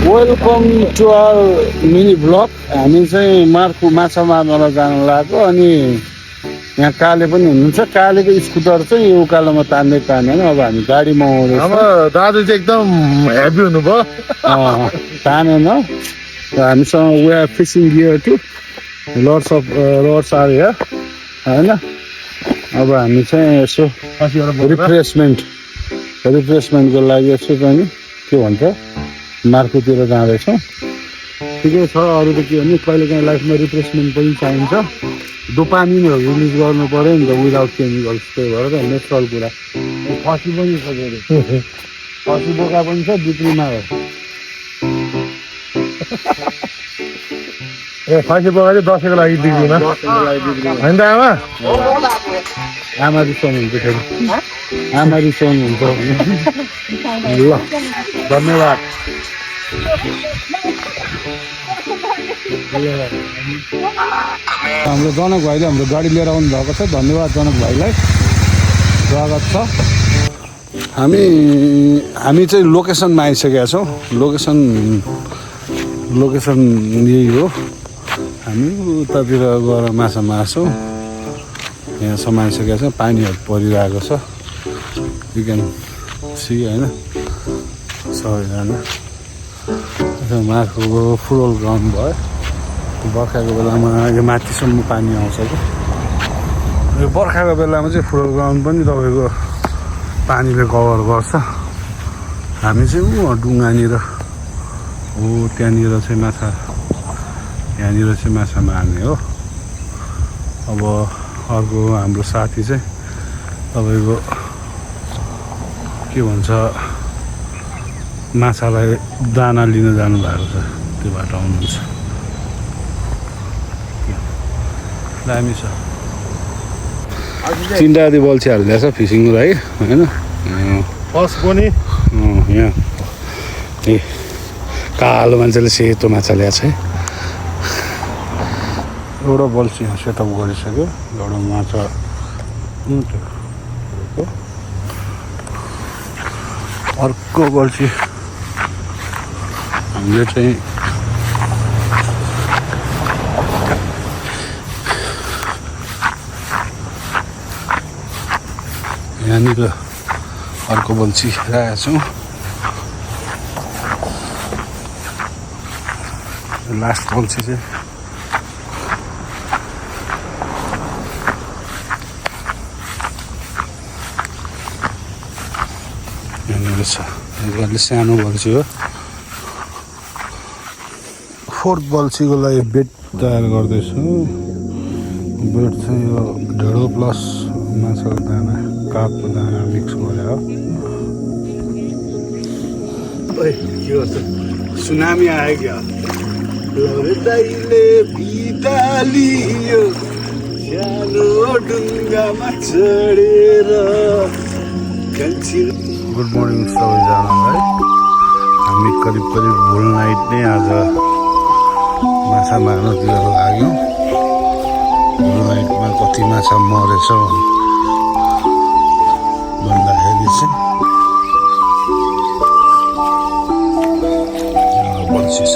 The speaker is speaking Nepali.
Welcome to our mini blog. हामी चाहिँ मार्कु माछा मार्नलाई जानु लाग्यो अनि यहाँ काले पनि हुनुहुन्छ। कालेको स्कुटर चाहिँ यो उकालोमा तान्दै तानेन। अब हामी गाडीमा आउँदैछ। दाजु चाहिँ एकदम हेभी हुनुभयो। तानेन र हामीसँग we are fishing gear to lords are here हैन। अब हामी चाहिँ यसो रिफ्रेसमेन्टको लागि यसो चाहिँ के भन्छ मार्केटतिर जाँदैछौँ। ठिकै छ। अरू त के भने कहिलेकाहीँ लाइफमा रिफ्रेसमेन्ट पनि चाहिन्छ। डोपामिनहरू रिलिज गर्नु पऱ्यो नि त विदाउट केमिकल्स। त्यही भएर त नेचुरल कुरा। खसी पनि छ फेरि खसी बोका पनि छ बिक्रीमा हो। ए खसी बोका चाहिँ दसैँको लागि बिक्रीमा होइन त आमा? आमा रिसाउनुहुन्छ फेरि। आमा रिसाउनुहुन्छ। ल धन्यवाद। हाम्रो जनक भाइले हाम्रो गाडी लिएर आउनु भएको छ। धन्यवाद जनक भाइलाई, स्वागत छ। हामी चाहिँ लोकेसनमा आइसकेका छौँ। लोकेसन यही हो। हामी उतातिर गएर माछा मार्छौँ। यहाँसम्म आइसकेका छ। पानीहरू परिरहेको छ। यु क्यान सी होइन सबैजना। मार्को फुटबल ग्राउन्ड भयो। बर्खाको बेलामा यो माथिसम्म पानी आउँछ कि। यो बर्खाको बेलामा चाहिँ फुटबल ग्राउन्ड पनि तपाईँको पानीले कभर गर्छ। हामी चाहिँ ढुङ्गानिर हो त्यहाँनिर चाहिँ माछा मार्ने हो। अब अर्को हाम्रो साथी चाहिँ तपाईँको के भन्छ माछालाई दाना लिन जानु भएको छ। त्यो बाटो आउनुहुन्छ। दामी छ। 3 राति बल्छी हालिदिएको छ फिसिङको लागि होइन। फर्स्ट पनि यहाँ ए कालो मान्छेले सेतो माछा ल्याएको छ है। एउटा बल्छी सेटअप गरिसक्यो। एउटा माछा अर्को बल्छी हामीले चाहिँ यहाँनिर अर्को बल्छी राखेका छौँ। लास्ट बल्छी चाहिँ यहाँनिर छ। यो सानो बल्छी हो। 4th बल्छीको लागि बेड तयार गर्दैछु। बेड चाहिँ यो ढेँडो प्लस माछाको दाना कागको दाना मिक्स गरेर। के गर्छ? सुनामी आयो क्या? लौटाइले बितालियो सानो ढुङ्गामा चढेर। गुड मर्निङ सबैजनालाई। हामी करिब होल नाइट नै आज माछा मार्नतिर लाग्यौँ। होल नाइटमा कति माछा मरेछ भन्दाखेरि चाहिँ बल्छी छ।